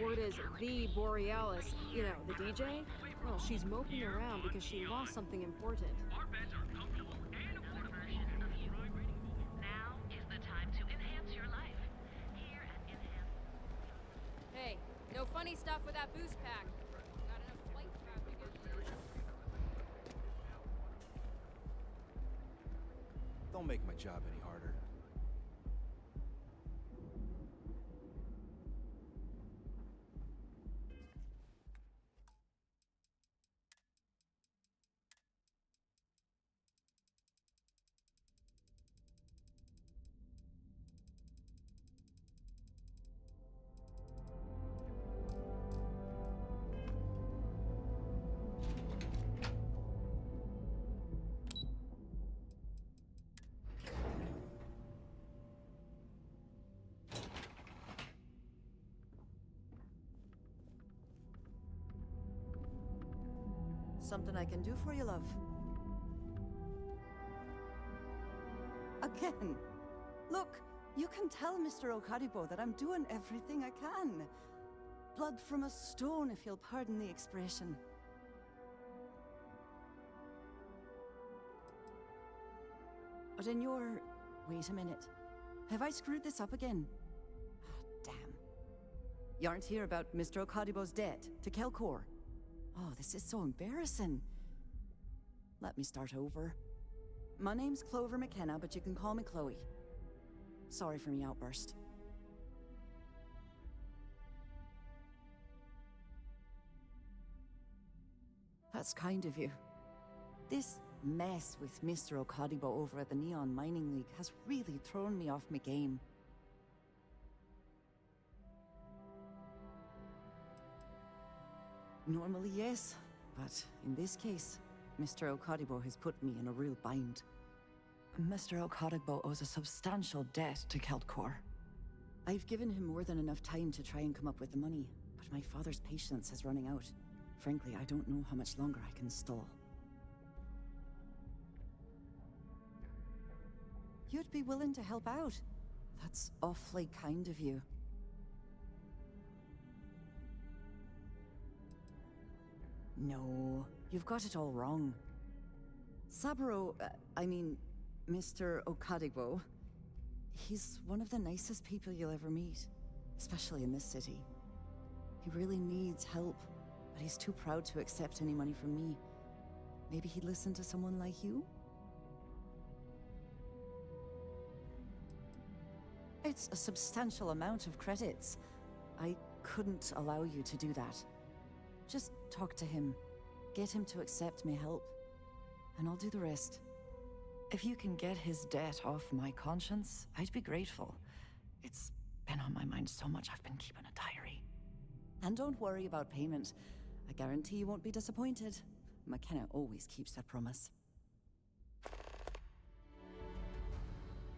Word is the Borealis, you know, the DJ, well, she's moping around because she lost something important. Our beds are comfortable and affordable. Now is the time to enhance your life. Here at Enhance. Hey, no funny stuff with that boost pack. Got enough flight traffic as it is. Don't make my job any harder. Something I can do for you, love? Again. Look, you can tell Mr. Okadibo that I'm doing everything I can. Blood from a stone, if you'll pardon the expression. But in your... Wait a minute. Have I screwed this up again? Oh, damn. You aren't here about Mr. Okadibo's debt to Kelkor. Oh, this is so embarrassing. Let me start over. My name's Clover McKenna, but you can call me Chloe. Sorry for me outburst. That's kind of you. This mess with Mr. Okadibo over at the Neon Mining League has really thrown me off my game. Normally, yes, but in this case, Mr. Okadibo has put me in a real bind. Mr. Okadibo owes a substantial debt to Keltkor. I've given him more than enough time to try and come up with the money, but my father's patience is running out. Frankly, I don't know how much longer I can stall. You'd be willing to help out? That's awfully kind of you. No, you've got it all wrong. Saburo, Mr. Okadibo, he's one of the nicest people you'll ever meet, especially in this city. He really needs help, but he's too proud to accept any money from me. Maybe he'd listen to someone like you? It's a substantial amount of credits. I couldn't allow you to do that. Just talk to him. Get him to accept my help. And I'll do the rest. If you can get his debt off my conscience, I'd be grateful. It's been on my mind so much I've been keeping a diary. And don't worry about payment. I guarantee you won't be disappointed. McKenna always keeps that promise.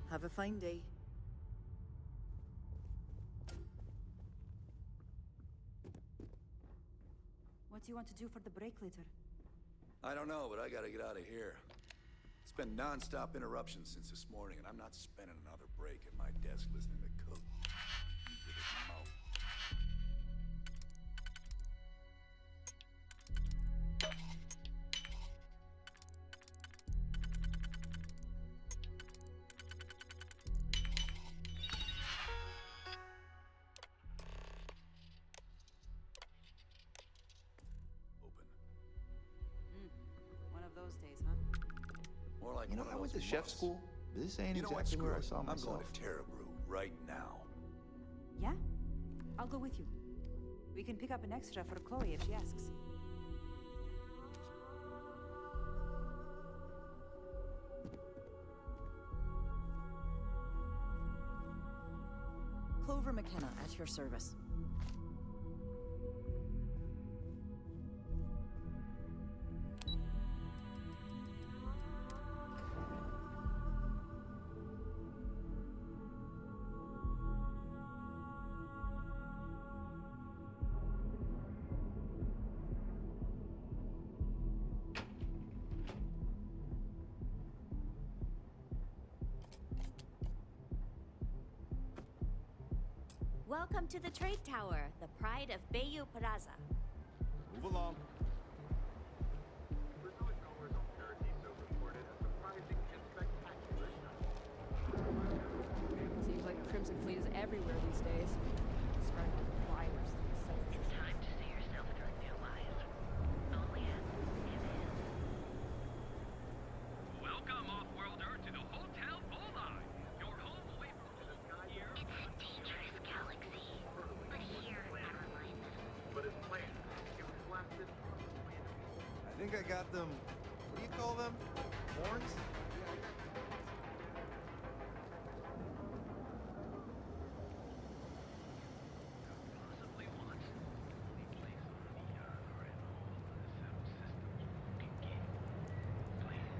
Have a fine day. What do you want to do for the break later? I don't know, but I gotta get out of here. It's been non-stop interruptions since this morning, and I'm not spending another break at my desk listening to code with his mouth. One of those days, huh? More like You know, one of I went to those chef months. school. This ain't You know what? exactly Screw where I it. saw I'm myself. going to Terrabrew right now. Yeah? I'll go with you. We can pick up an extra for Chloe if she asks. Clover McKenna at your service. Welcome to the Trade Tower, the pride of Bayou Plaza. Move along. Seems like the Crimson Fleet is everywhere these days. Spreading like flyers through the sun. It's time to see yourself through a new eyes. Only as it is. Welcome, Off-Worlder, to the Hotel Bullseye. Your home away from home here. It's a dangerous galaxy. But here, never mind. I think I got them. What do you call them? Horns? Possibly once. Any place on Neon or in all of the settled systems you can get. Please.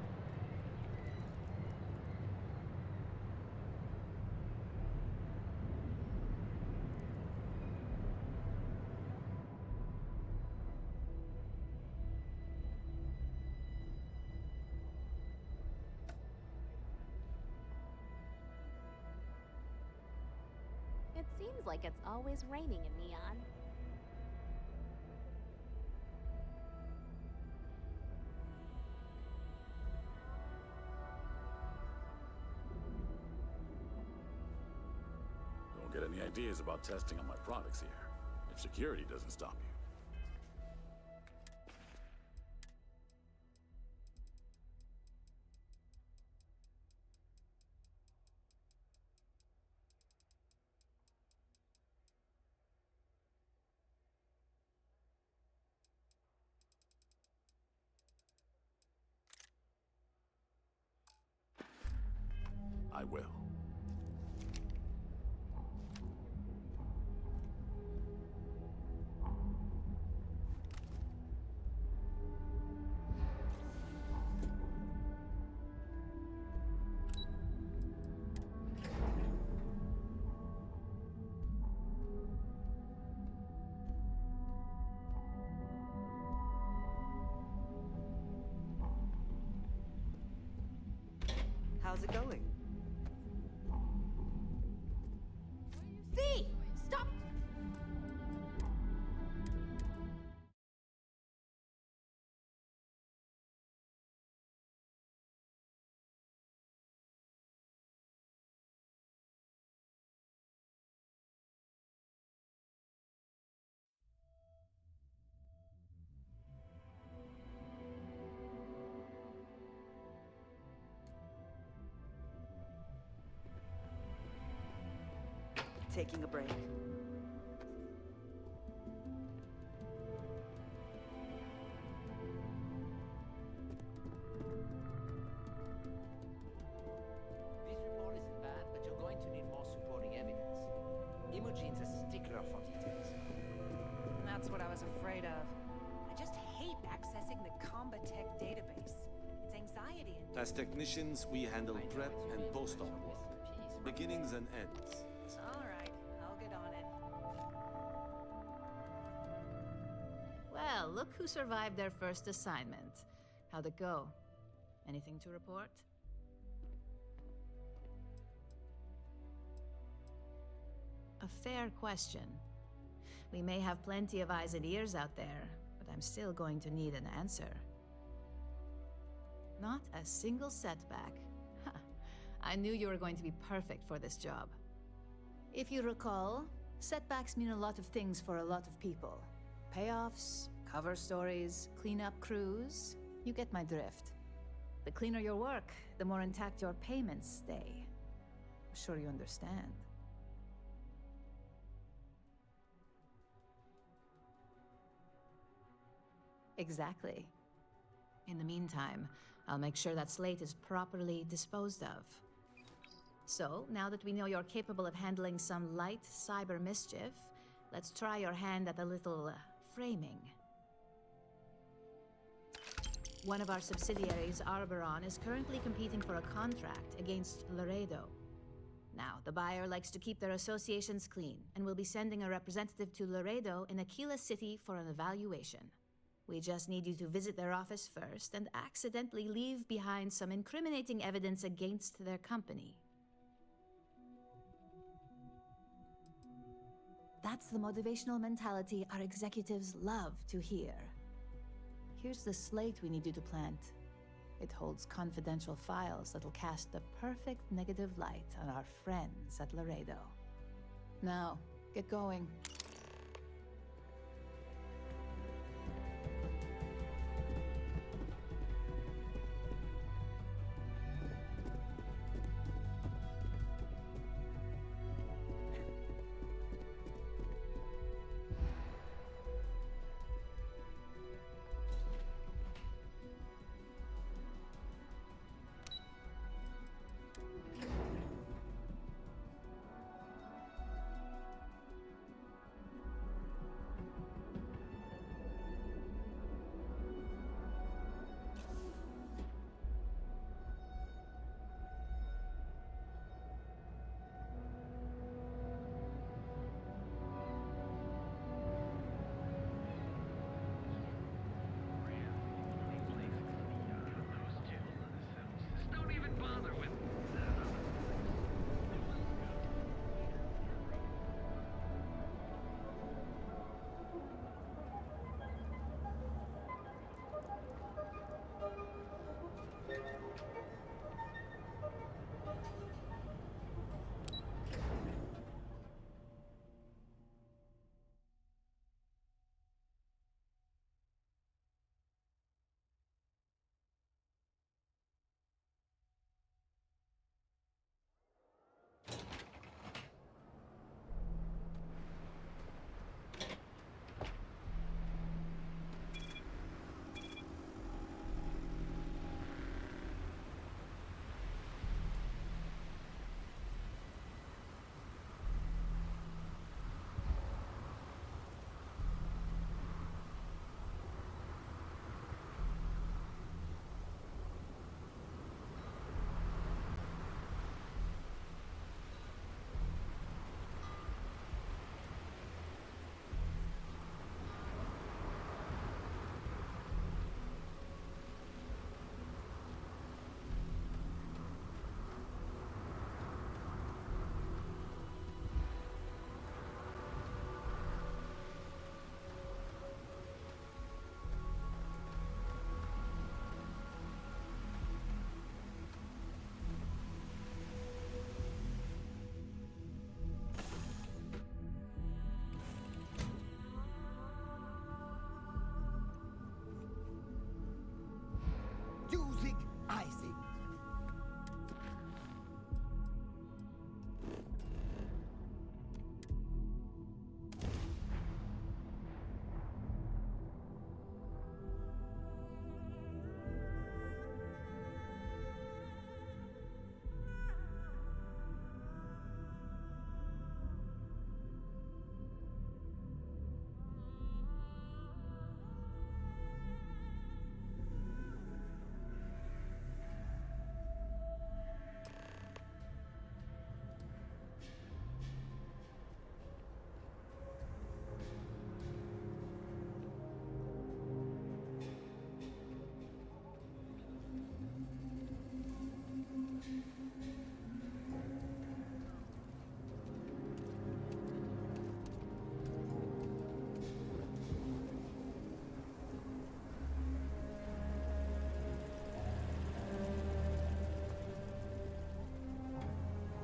It seems like it's always raining in Neon. Don't get any ideas about testing on my products here, if security doesn't stop you. I will. How's it going? V! Stop! Taking a break. This report isn't bad, but you're going to need more supporting evidence. Imogene's a stickler for details. That's what I was afraid of. I just hate accessing the Combatech database. It's anxiety and As technicians, we handle prep and post-op work. Beginnings and ends. all right, I'll get on it. Well, look who survived their first assignment. How'd it go? Anything to report? A fair question. We may have plenty of eyes and ears out there, but I'm still going to need an answer. Not a single setback. Ha, I knew you were going to be perfect for this job. If you recall, setbacks mean a lot of things for a lot of people. Payoffs, cover stories, cleanup crews. You get my drift. The cleaner your work, the more intact your payments stay. I'm sure you understand. Exactly. In the meantime, I'll make sure that slate is properly disposed of. So, now that we know you're capable of handling some light cyber mischief, let's try your hand at a little framing. One of our subsidiaries, Arboron, is currently competing for a contract against Laredo. Now, the buyer likes to keep their associations clean, and will be sending a representative to Laredo in Aquila City for an evaluation. We just need you to visit their office first and accidentally leave behind some incriminating evidence against their company. That's the motivational mentality our executives love to hear. Here's the slate we need you to plant. It holds confidential files that'll cast the perfect negative light on our friends at Laredo. Now, get going. Don't even bother with. Using Isaac.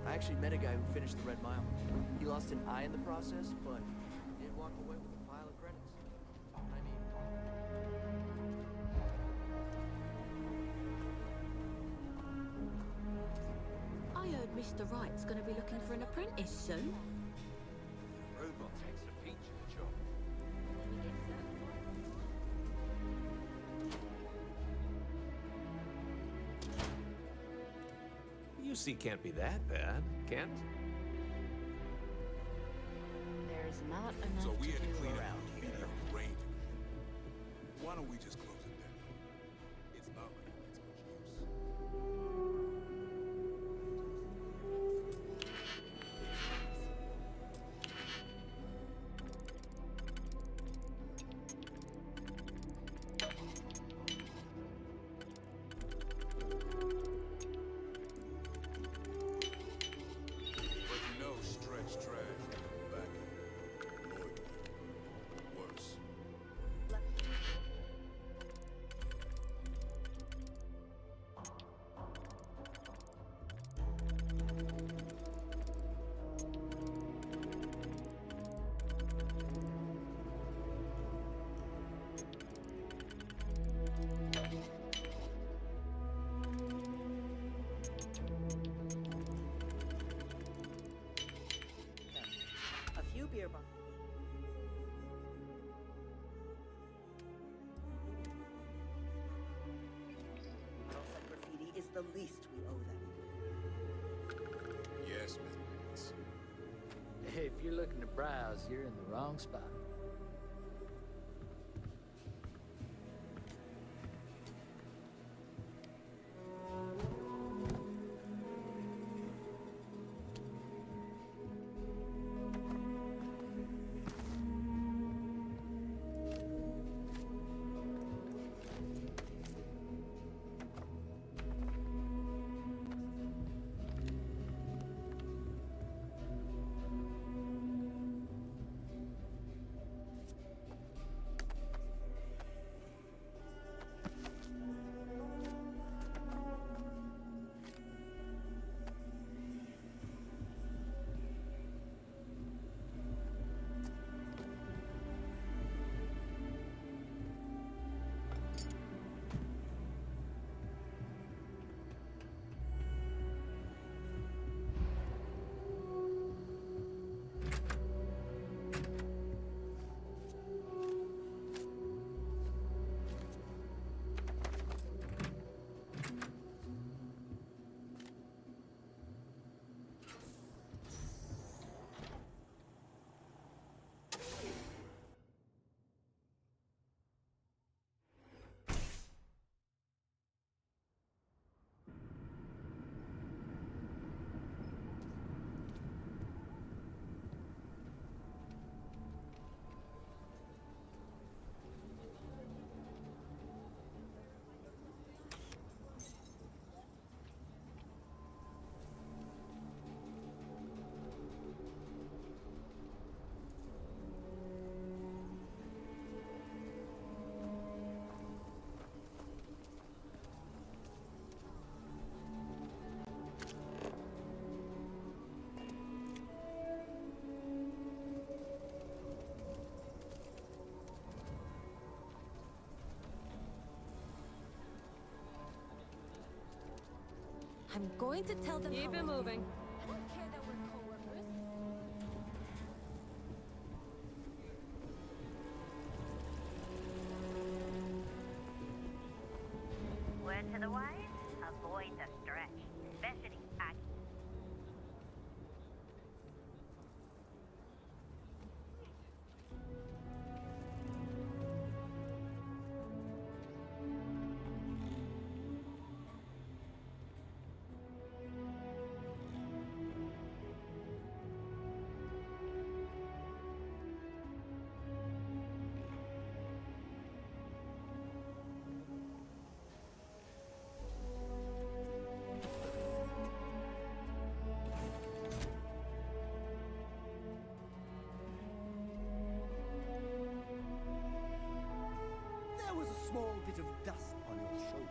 I actually met a guy who finished the Red Mile. He lost an eye in the process, but he did walk away with a pile of credits. I mean... I heard Mr. Wright's gonna be looking for an apprentice soon. Robot takes a peach at the job. UC can't be that bad, can't? There's not enough So we to had to do clean around up here. the range. Why don't we just close it down? It's not like it makes much use. But you know, stretch trash back. looking to browse, you're in the wrong spot. I'm going to tell them. Keep it moving. I don't care that we're co-workers. Word to the wise, avoid the stretch, especially packing. There was a small bit of dust on your shoulder.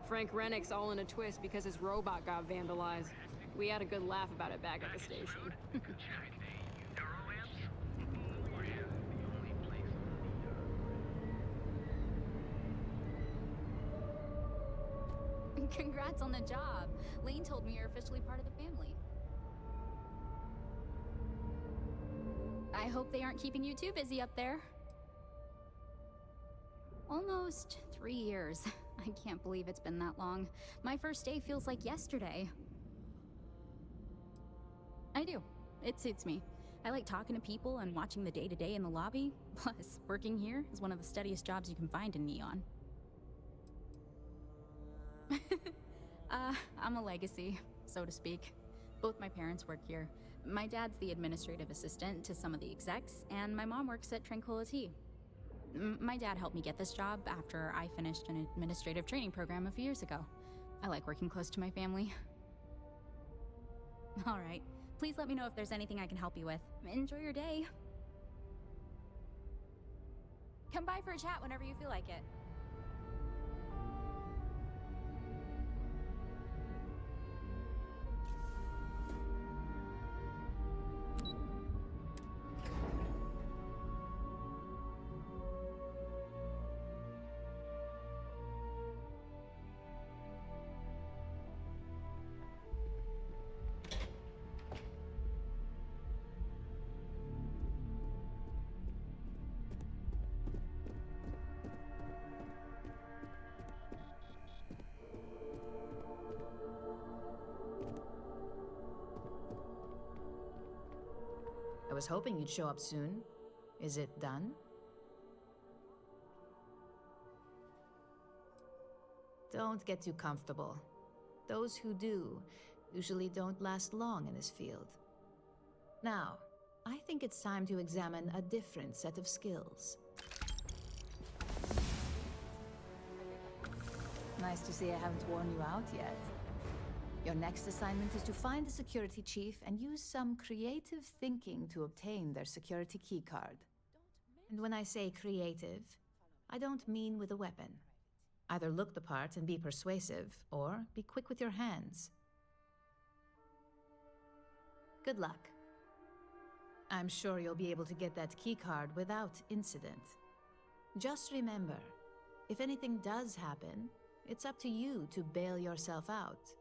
Frank Rennick's all in a twist because his robot got vandalized. We had a good laugh about it back at the station. Congrats on the job. Lane told me you're officially part of the family. I hope they aren't keeping you too busy up there. Almost 3 years. I can't believe it's been that long. My first day feels like yesterday. I do. It suits me. I like talking to people and watching the day-to-day in the lobby. Plus, working here is one of the steadiest jobs you can find in Neon. I'm a legacy, so to speak. Both my parents work here. My dad's the administrative assistant to some of the execs, and my mom works at Tranquility. My dad helped me get this job after I finished an administrative training program a few years ago. I like working close to my family. All right. Please let me know if there's anything I can help you with. Enjoy your day. Come by for a chat whenever you feel like it. was hoping you'd show up soon. Is it done? Don't get too comfortable. Those who do usually don't last long in this field. Now, I think it's time to examine a different set of skills. Nice to see I haven't worn you out yet. Your next assignment is to find the security chief and use some creative thinking to obtain their security keycard. And when I say creative, I don't mean with a weapon. Either look the part and be persuasive, or be quick with your hands. Good luck. I'm sure you'll be able to get that keycard without incident. Just remember, if anything does happen, it's up to you to bail yourself out.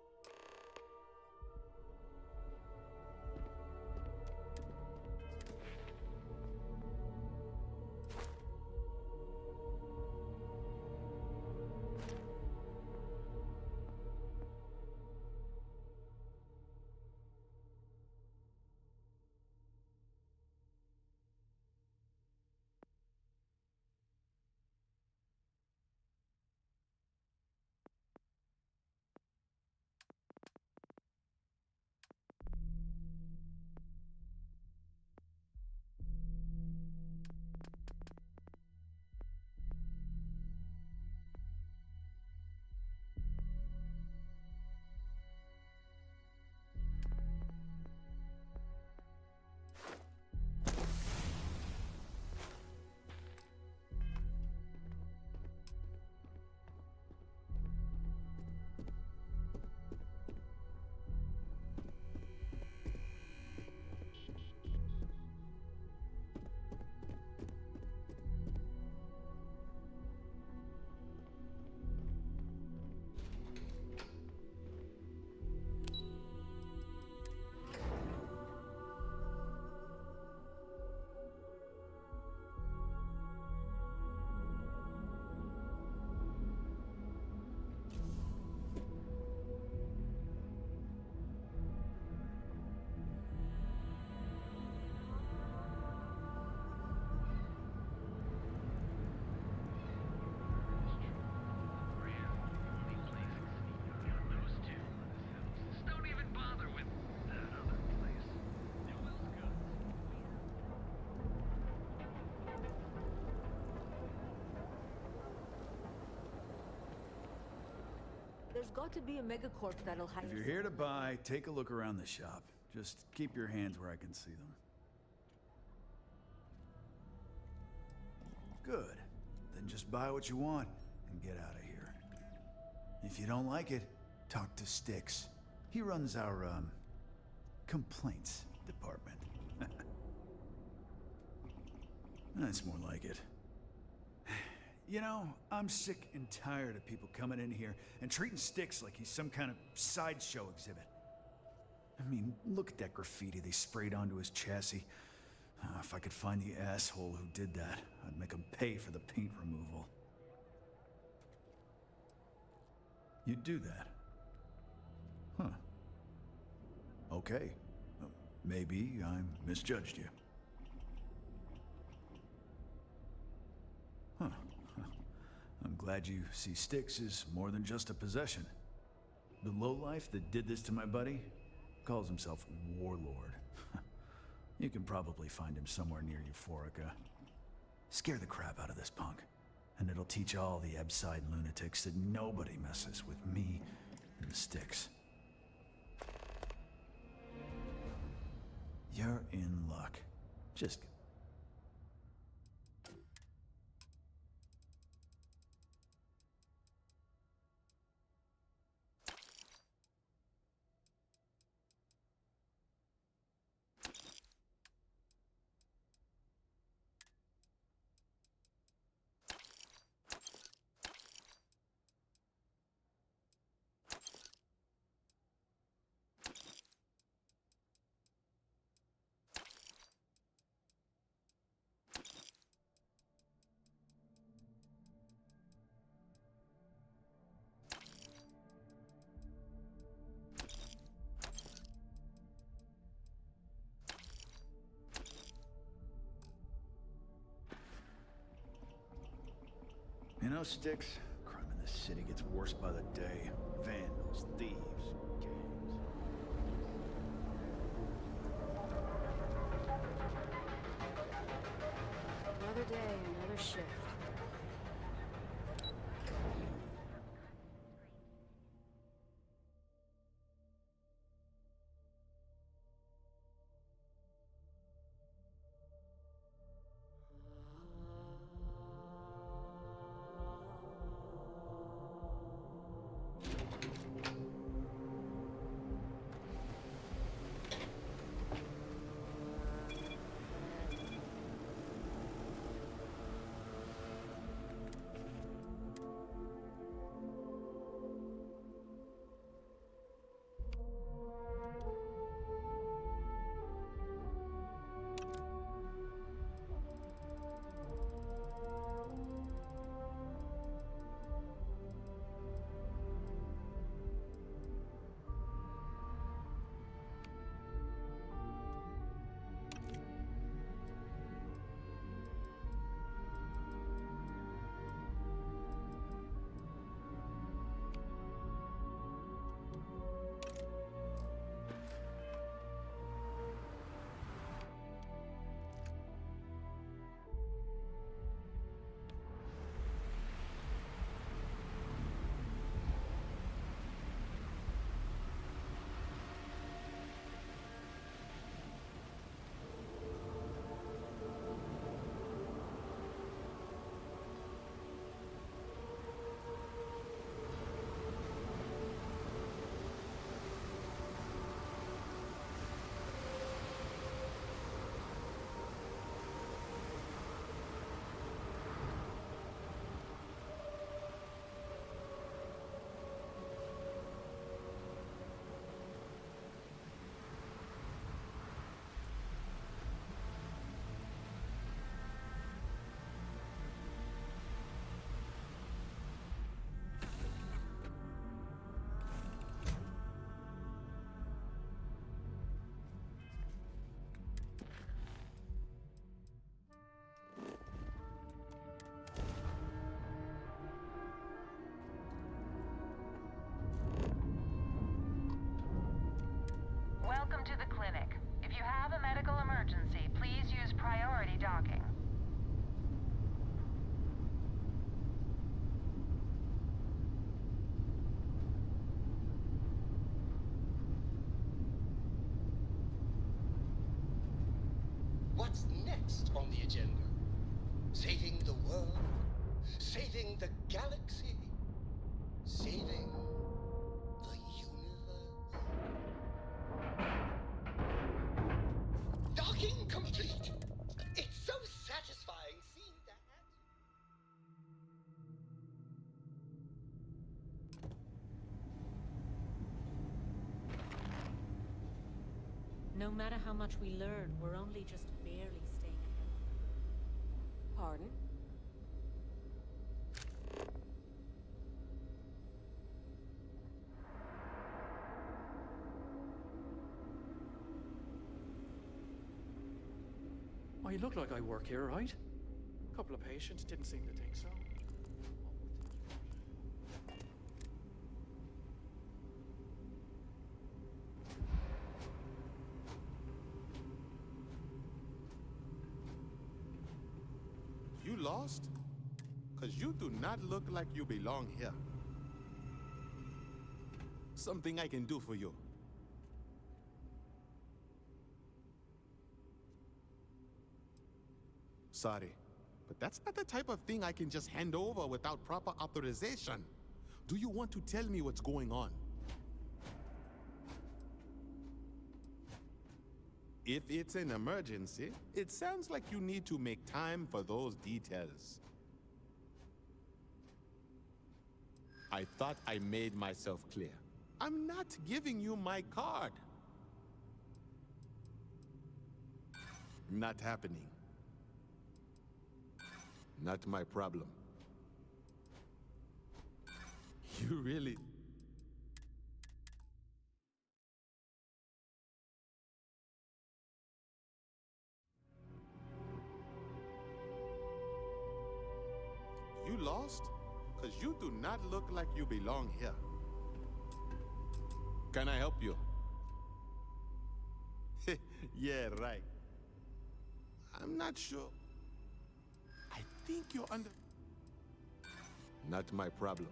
There's got to be a megacorp that'll hire. If you're here to buy, take a look around the shop. Just keep your hands where I can see them. Good. Then just buy what you want and get out of here. If you don't like it, talk to Styx. He runs our, complaints department. That's more like it. You know, I'm sick and tired of people coming in here and treating Styx like he's some kind of sideshow exhibit. I mean, look at that graffiti they sprayed onto his chassis. If I could find the asshole who did that, I'd make him pay for the paint removal. You'd do that? Huh. Okay. Maybe I misjudged you. Huh. I'm glad you see Styx as more than just a possession. The lowlife that did this to my buddy calls himself Warlord. You can probably find him somewhere near Euphorica. Scare the crap out of this punk, and it'll teach all the Ebside lunatics that nobody messes with me and the Styx. You're in luck. Just know, Sticks. Crime in this city gets worse by the day. Vandals, thieves, gangs. Another day, another shift. Welcome to the clinic. If you have a medical emergency, please use priority docking. What's next on the agenda? Saving the world? Saving the galaxy? Saving the universe? Docking complete! It's so satisfying seeing that. No matter how much we learn, we're only just barely staying ahead. Pardon? I look like I work here, right? A couple of patients didn't seem to think so. You lost? Because you do not look like you belong here. Something I can do for you. Sorry, but that's not the type of thing I can just hand over without proper authorization. Do you want to tell me what's going on? If it's an emergency, it sounds like you need to make time for those details. I thought I made myself clear. I'm not giving you my card. Not happening. Not my problem. You really... You lost? Because you do not look like you belong here. Can I help you? Yeah, right. I'm not sure. I think you're under... Not my problem.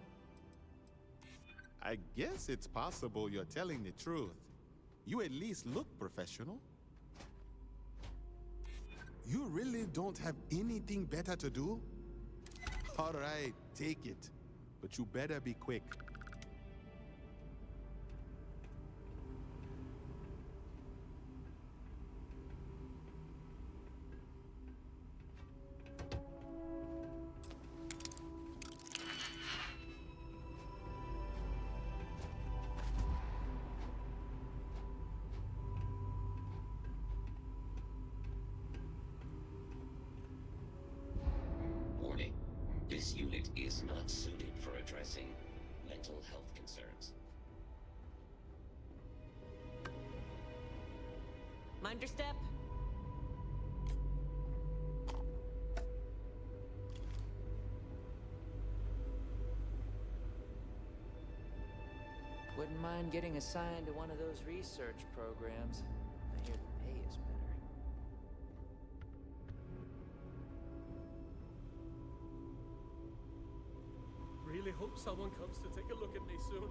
I guess it's possible you're telling the truth. You at least look professional. You really don't have anything better to do? All right, take it. But you better be quick. Warning. This unit is not suited for addressing mental health concerns. Mind your step. Wouldn't mind getting assigned to one of those research programs. I hear the pay is better. Really hope someone comes to take a look at me soon.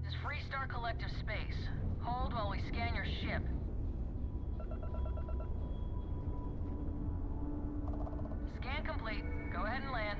This Freestar Collective space. Hold while we scan your ship. Scan complete. Go ahead and land.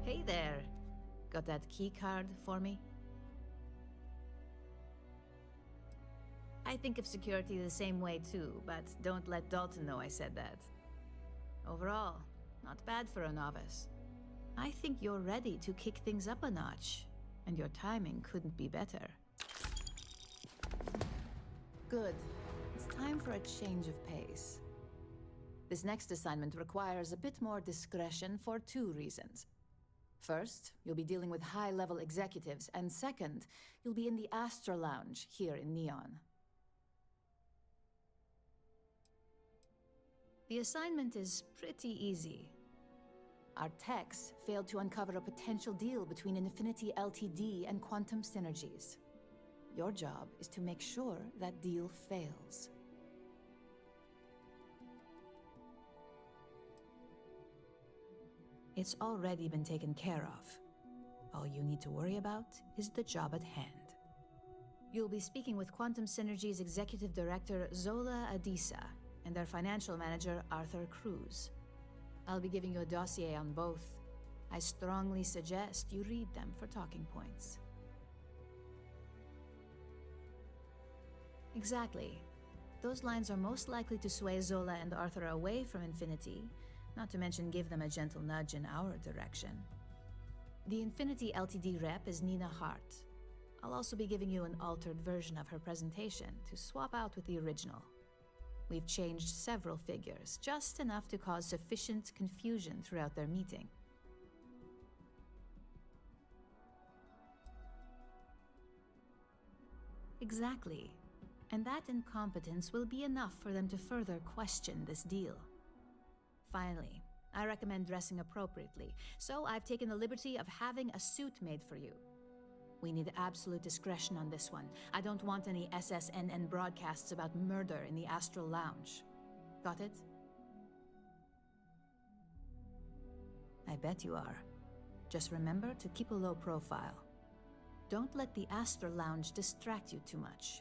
Hey there. Got that key card for me? I I think of security the same way too, but don't let Dalton know I said that. Overall, not bad for a novice. I think you're ready to kick things up a notch, and your timing couldn't be better. Good. It's time for a change of pace. This next assignment requires a bit more discretion for 2 reasons. First, you'll be dealing with high-level executives, and second, you'll be in the Astra Lounge here in Neon. The assignment is pretty easy. Our techs failed to uncover a potential deal between Infinity Ltd. And Quantum Synergies. Your job is to make sure that deal fails. It's already been taken care of. All you need to worry about is the job at hand. You'll be speaking with Quantum Synergy's Executive Director Zola Adisa and their Financial Manager Arthur Cruz. I'll be giving you a dossier on both. I strongly suggest you read them for talking points. Exactly. Those lines are most likely to sway Zola and Arthur away from Infinity, not to mention give them a gentle nudge in our direction. The Infinity Ltd. Rep is Nina Hart. I'll also be giving you an altered version of her presentation to swap out with the original. We've changed several figures, just enough to cause sufficient confusion throughout their meeting. Exactly. And that incompetence will be enough for them to further question this deal. Finally, I recommend dressing appropriately, so I've taken the liberty of having a suit made for you. We need absolute discretion on this one. I don't want any SSNN broadcasts about murder in the Astral Lounge. Got it? I bet you are. Just remember to keep a low profile. Don't let the Astral Lounge distract you too much.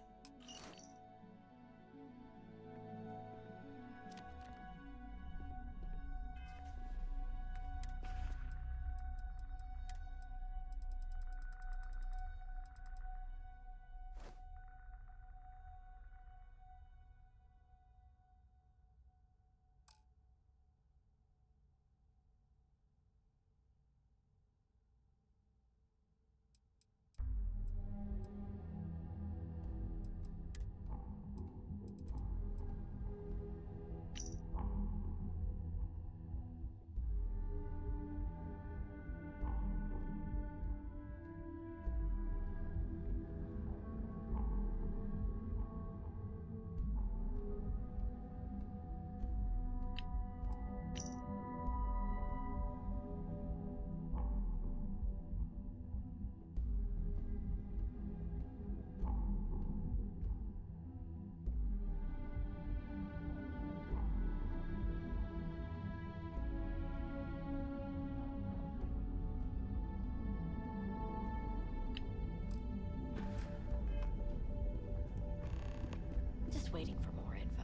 Waiting for more info.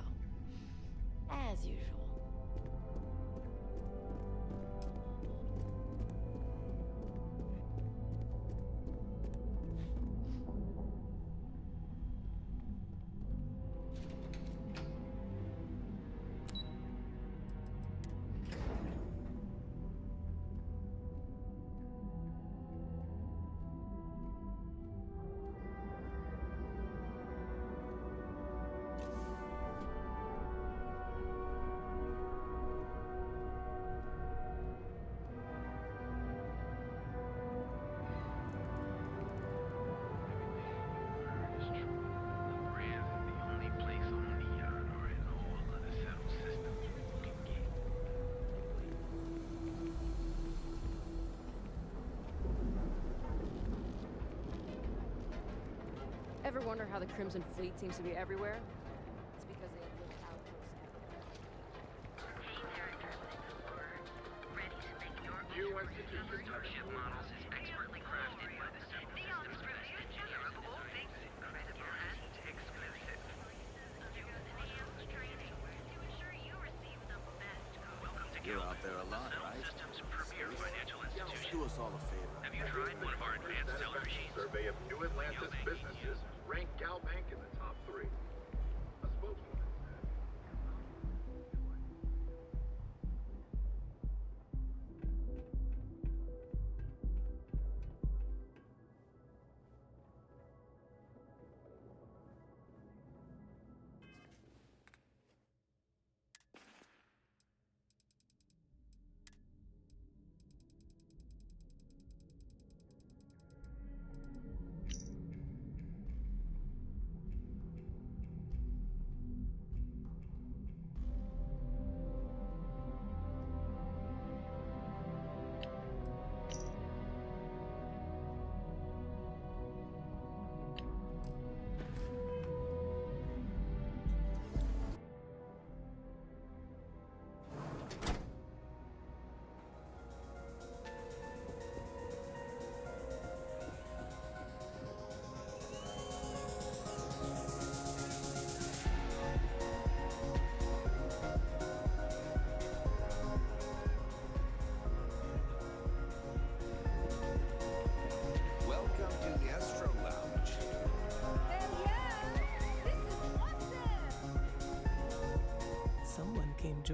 As usual. Ever wonder how the Crimson Fleet seems to be everywhere? It's because they have little outposts New institution ship models is expertly crafted by the subsystems best engineers to design incredible and exclusive. Welcome to You're out there a lot, right? Systems' premier financial institution. Do us all a favor. Have you tried one of our advanced teller machines? Survey of New Atlantis businesses ranked Galbank in the top 3.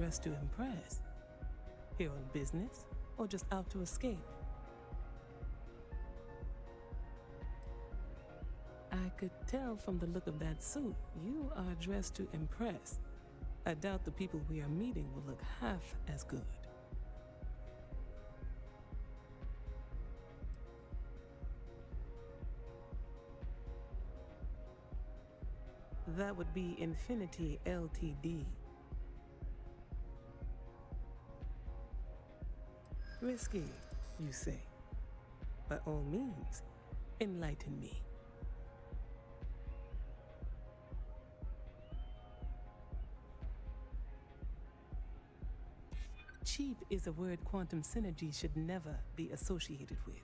dressed to impress? Here on business, or just out to escape? I could tell from the look of that suit, you are dressed to impress. I doubt the people we are meeting will look half as good. That would be Infinity Ltd. Risky, you say? By all means, enlighten me. Cheap is a word quantum synergy should never be associated with.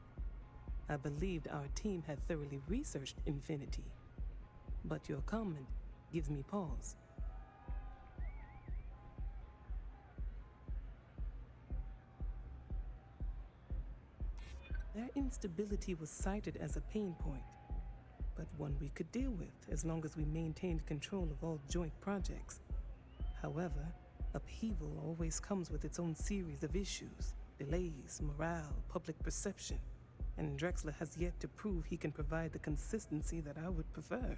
I believed our team had thoroughly researched Infinity, but your comment gives me pause. Their instability was cited as a pain point, but one we could deal with as long as we maintained control of all joint projects. However, upheaval always comes with its own series of issues, delays, morale, public perception, and Drexler has yet to prove he can provide the consistency that I would prefer.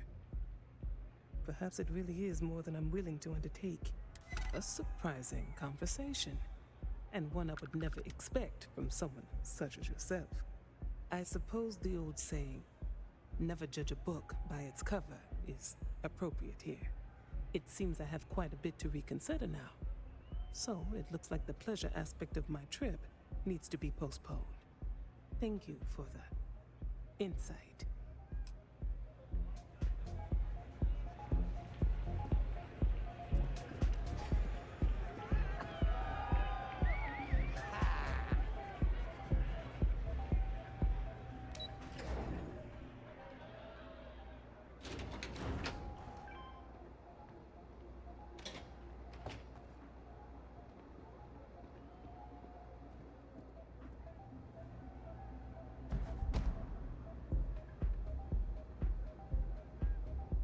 Perhaps it really is more than I'm willing to undertake. A surprising conversation, and one I would never expect from someone such as yourself. I suppose the old saying, never judge a book by its cover, is appropriate here. It seems I have quite a bit to reconsider now. So it looks like the pleasure aspect of my trip needs to be postponed. Thank you for the insight.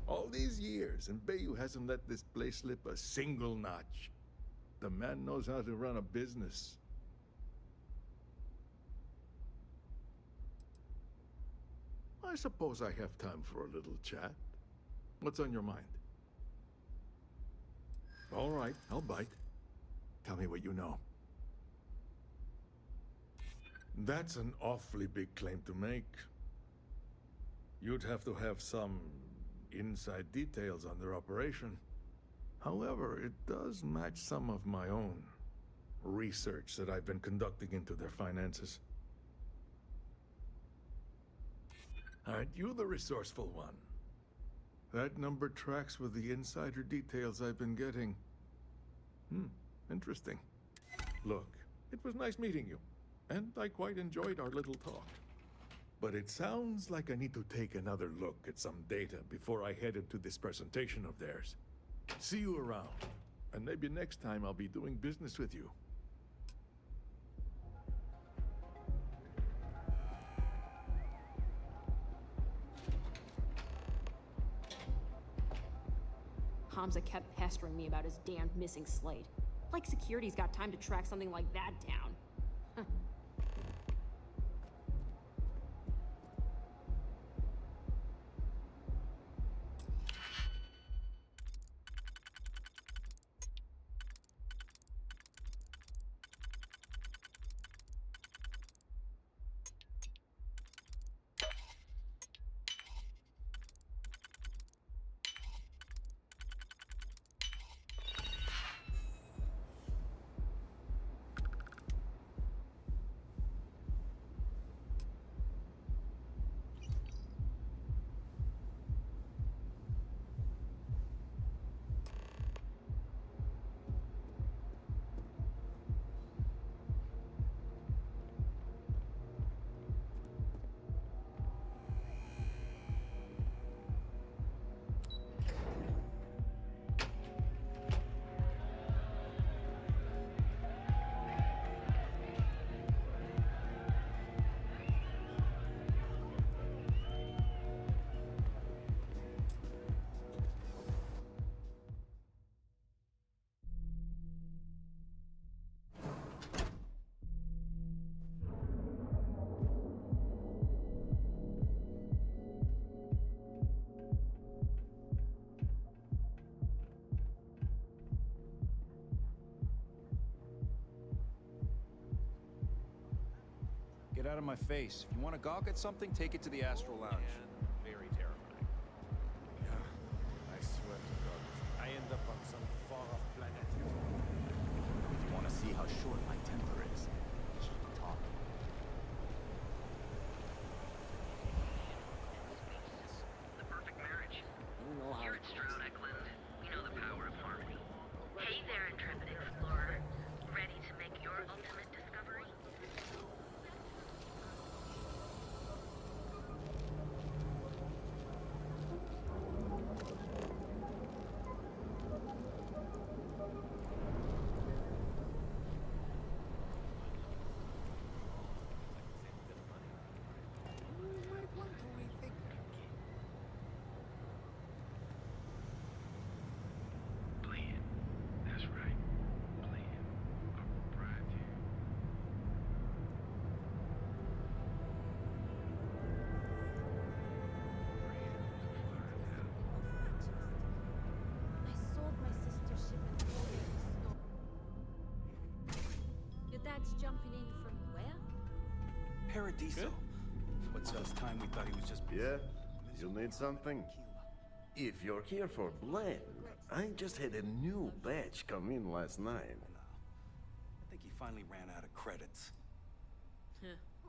All these years, and Bayou hasn't let this place slip a single notch. The man knows how to run a business. I suppose I have time for a little chat. What's on your mind? All right, I'll bite. Tell me what you know. That's an awfully big claim to make. You'd have to have some inside details on their operation. However, it does match some of my own research that I've been conducting into their finances. Aren't you the resourceful one? That number tracks with the insider details I've been getting. Interesting. Look, it was nice meeting you, and I quite enjoyed our little talk. But it sounds like I need to take another look at some data before I head into this presentation of theirs. See you around, and maybe next time I'll be doing business with you. Hamza kept pestering me about his damned missing slate. Like security's got time to track something like that down. Huh. get out of my face. If you want to gawk at something, take it to the Astral Lounge. And very terrifying. Yeah, I swear to God, I end up on some far-off planet. If you want to see how short my temper is, keep talking. The perfect marriage. Here at Stroud Eklund, we know the power of harmony. Hey there, intrepid explorer. Ready to make your ultimate discovery? Play it. That's right. Play it. Our proprietary. I sold my sister's ship and threw it in the snow. Your dad's jumping in from where? Paradiso. What's all this time we thought he was just... Yeah? You need something? If you're here for Blend, I just had a new batch come in last night. I think he finally ran out of credits.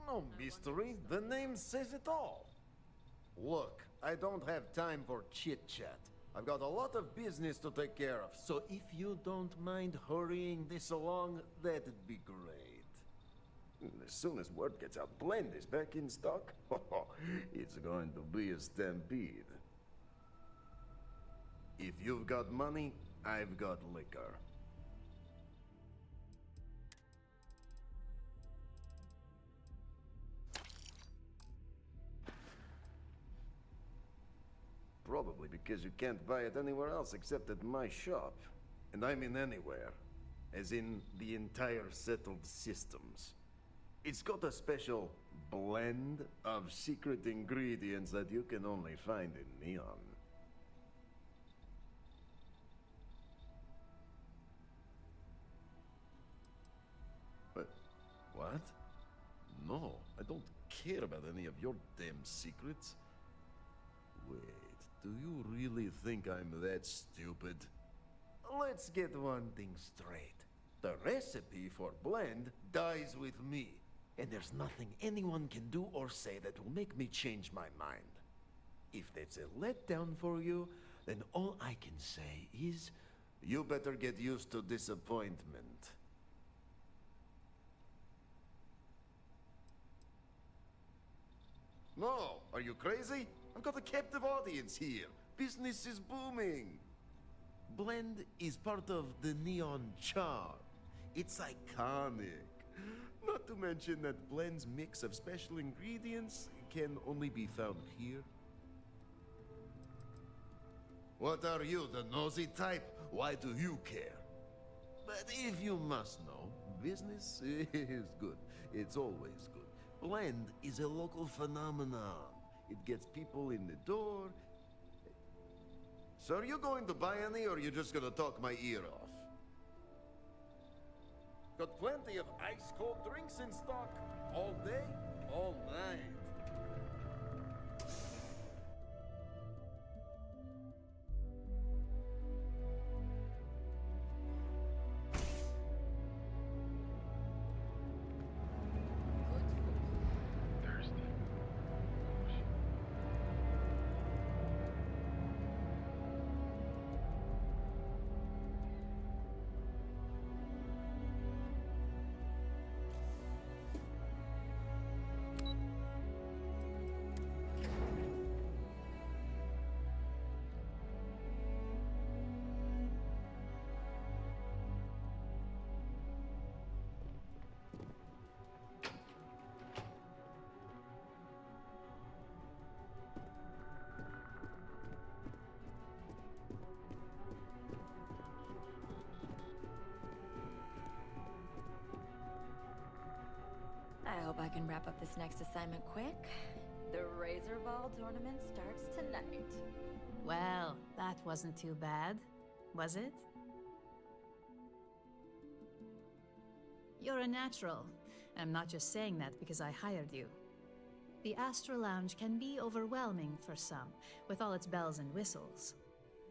No mystery, the name says it all. Look, I don't have time for chit-chat. I've got a lot of business to take care of, so if you don't mind hurrying this along, that'd be great. As soon as word gets out Blend is back in stock, it's going to be a stampede. If you've got money, I've got liquor. Probably because you can't buy it anywhere else except at my shop. And I mean anywhere. As in the entire settled systems. It's got a special blend of secret ingredients that you can only find in Neon. But, what? No, I don't care about any of your damn secrets. Wait, do you really think I'm that stupid? Let's get one thing straight. The recipe for Blend dies with me. And there's nothing anyone can do or say that will make me change my mind. If that's a letdown for you, then all I can say is, you better get used to disappointment. No, are you crazy? I've got a captive audience here. Business is booming. Blend is part of the Neon charm. It's iconic. Not to mention that Blend's mix of special ingredients can only be found here. What are you, the nosy type? Why do you care? But if you must know, business is good. It's always good. Blend is a local phenomenon. It gets people in the door. So are you going to buy any, or are you just gonna talk my ear off? Got plenty of ice-cold drinks in stock. All day, all night. I hope I can wrap up this next assignment quick. The Razor Ball tournament starts tonight. Well, that wasn't too bad, was it? You're a natural. I'm not just saying that because I hired you. The Astra Lounge can be overwhelming for some, with all its bells and whistles.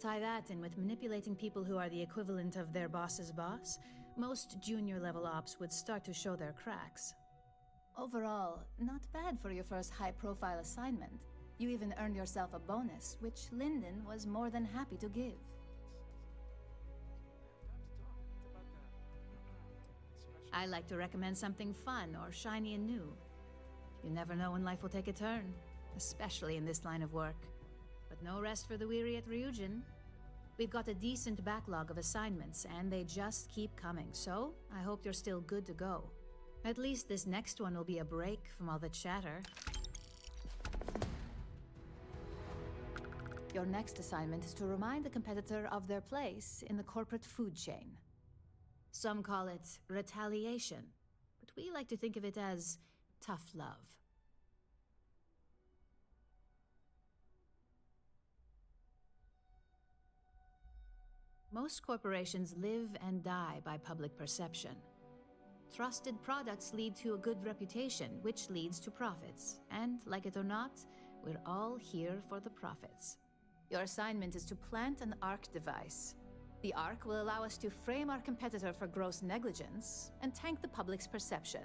Tie that in with manipulating people who are the equivalent of their boss's boss, most junior-level ops would start to show their cracks. Overall, not bad for your first high-profile assignment. You even earned yourself a bonus, which Lyndon was more than happy to give. I like to recommend something fun or shiny and new. You never know when life will take a turn, especially in this line of work. But no rest for the weary at Ryujin. We've got a decent backlog of assignments, and they just keep coming, so I hope you're still good to go. At least this next one will be a break from all the chatter. Your next assignment is to remind the competitor of their place in the corporate food chain. Some call it retaliation, but we like to think of it as tough love. Most corporations live and die by public perception. Trusted products lead to a good reputation, which leads to profits. And, like it or not, we're all here for the profits. Your assignment is to plant an ARC device. The ARC will allow us to frame our competitor for gross negligence and tank the public's perception.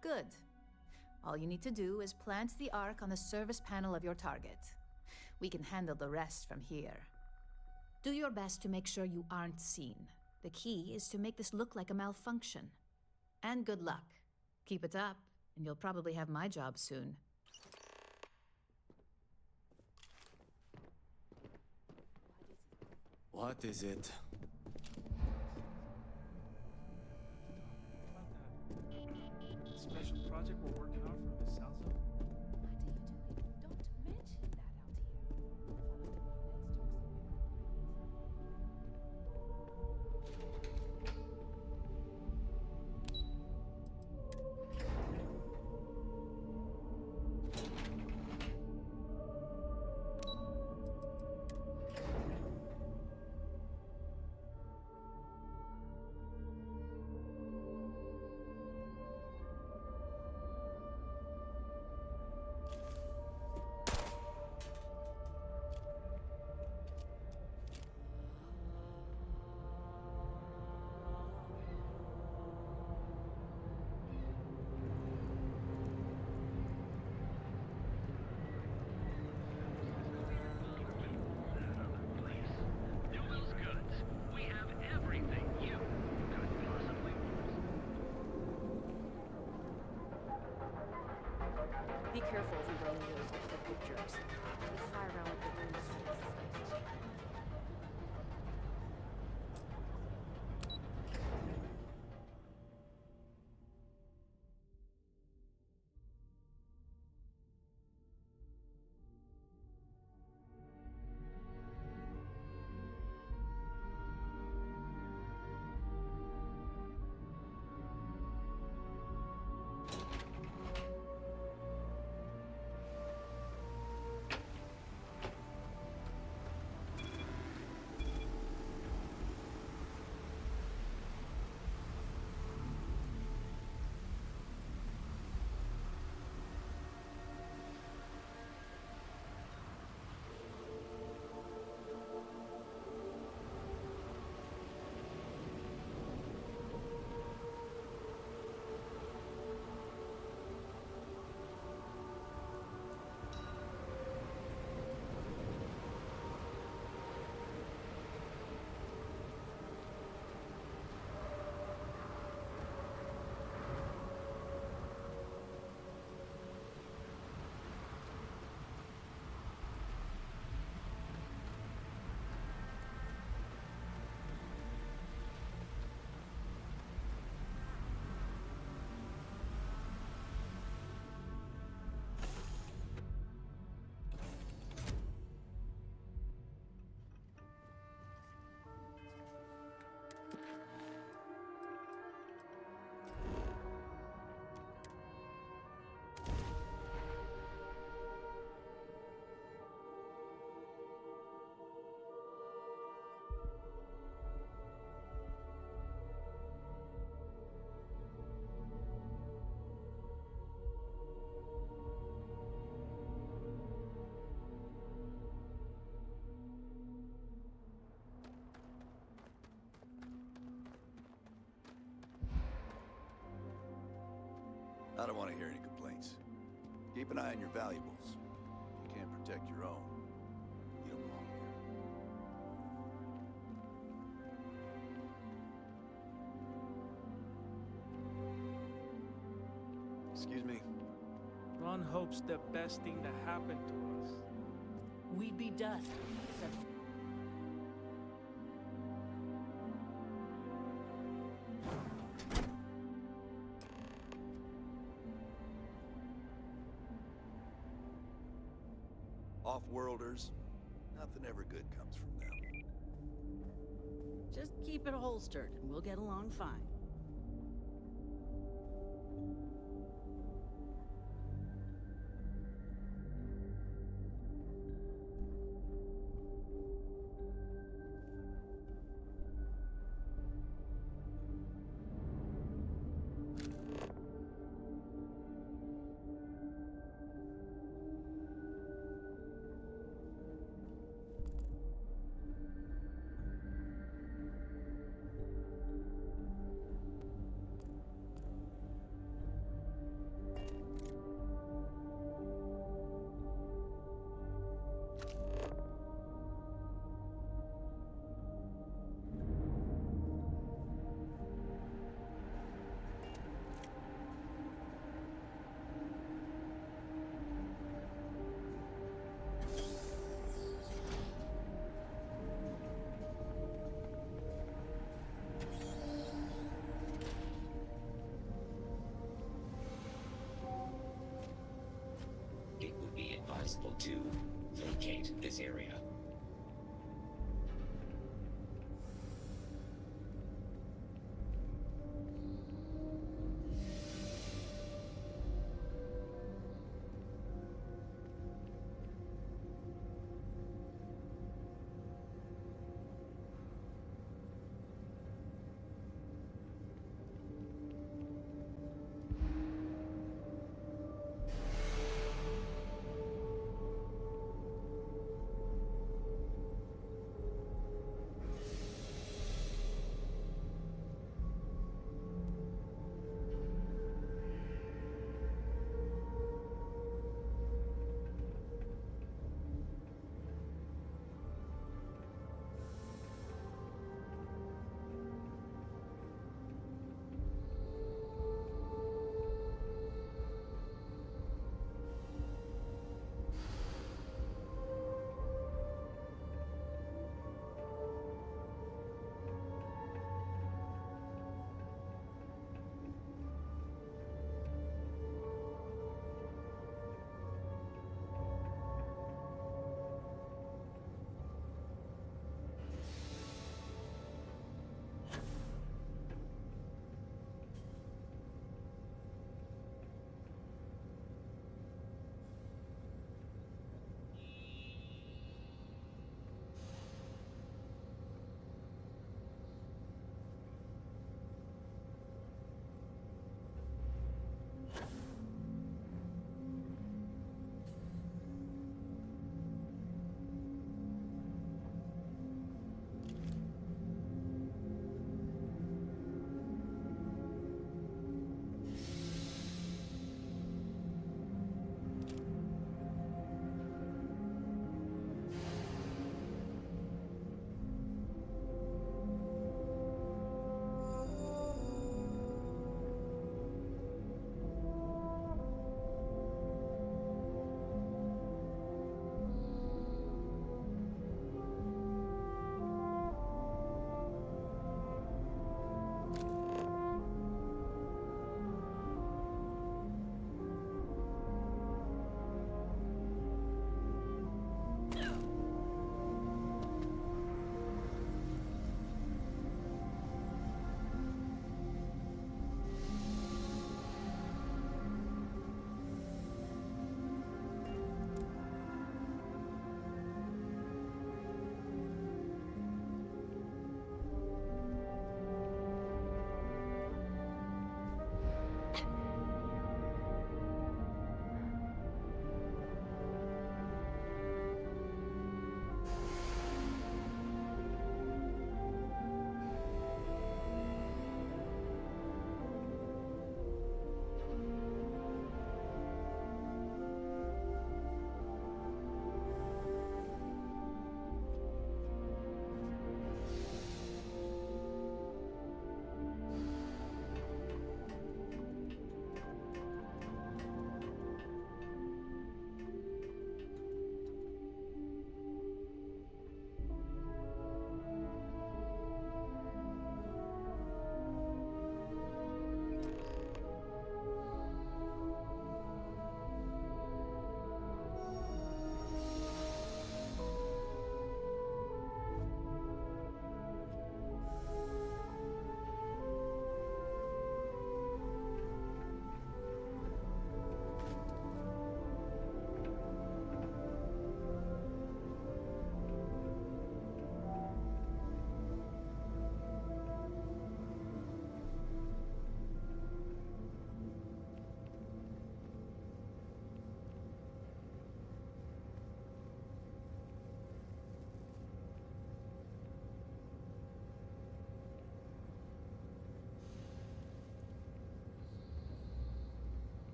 Good. All you need to do is plant the ARC on the service panel of your target. We can handle the rest from here. Do your best to make sure you aren't seen. The key is to make this look like a malfunction. And good luck. Keep it up, and you'll probably have my job soon. What is it? Special project we're working on from the South Zone? Be careful if you run into those eclectic jerks. They fly around like they're doing this. don't want to hear any complaints. Keep an eye on your valuables. If you can't protect your own, you don't belong here. Excuse me. Ron hopes the best thing that happened to us. We'd be dust, except Off-worlders, nothing ever good comes from them. just keep it holstered and we'll get along fine.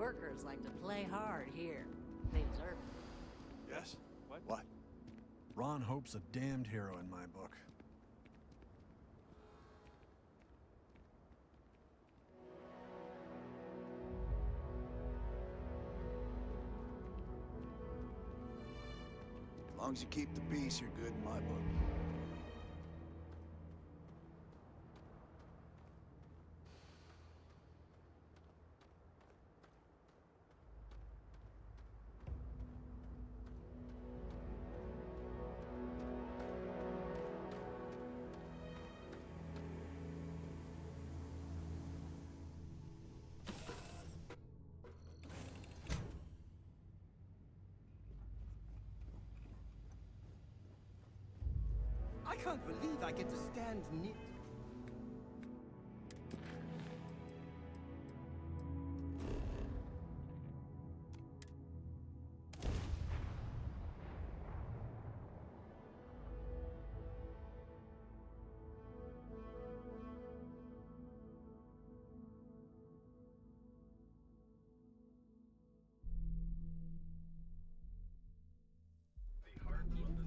Workers like to play hard here. They deserve it. Yes? What? Ron Hope's a damned hero in my book. As long as you keep the peace, you're good in my book. I can't believe I get to stand near...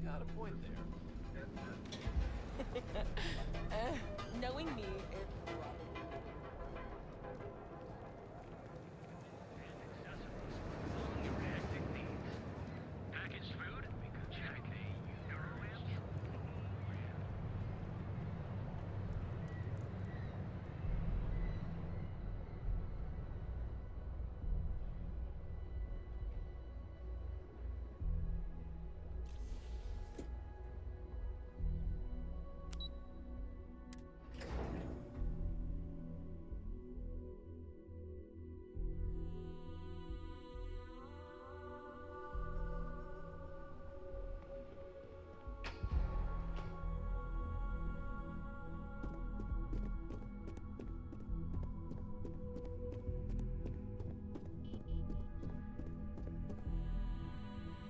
Got a point there. Knowing me, it Packaged food? We could check. Eurorams?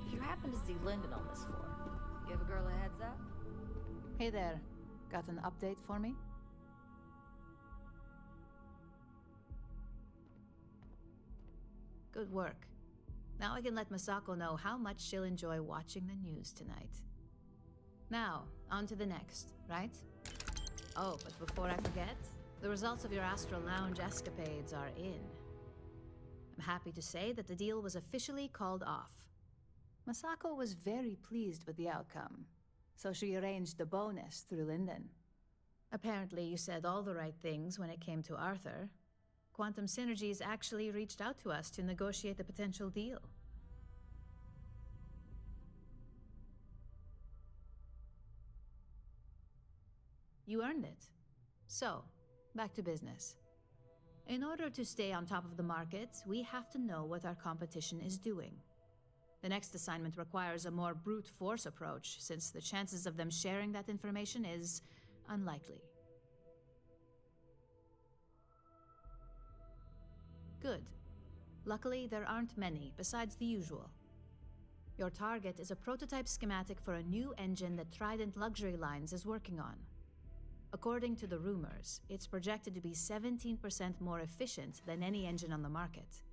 If you happen to see Lyndon on this floor, give a girl a heads up. Hey there. Got an update for me? Good work. Now I can let Masako know how much she'll enjoy watching the news tonight. Now, on to the next, right? Oh, but before I forget, the results of your Astral Lounge escapades are in. I'm happy to say that the deal was officially called off. Masako was very pleased with the outcome, so she arranged the bonus through Lyndon. Apparently, you said all the right things when it came to Arthur. Quantum Synergies actually reached out to us to negotiate the potential deal. You earned it. So, back to business. In order to stay on top of the market, we have to know what our competition is doing. The next assignment requires a more brute force approach, since the chances of them sharing that information is unlikely. Good. Luckily, there aren't many, besides the usual. Your target is a prototype schematic for a new engine that Trident Luxury Lines is working on. According to the rumors, it's projected to be 17% more efficient than any engine on the market.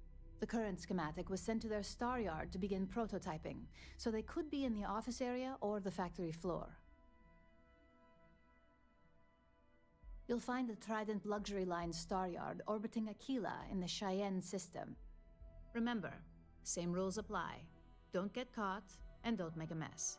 The current schematic was sent to their star yard to begin prototyping, so they could be in the office area or the factory floor. You'll find the Trident Luxury Line star yard orbiting Aquila in the Cheyenne system. Remember, same rules apply. Don't get caught, and don't make a mess.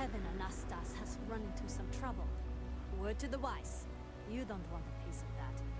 Kevin Anastas has run into some trouble. Word to the wise. You don't want a piece of that.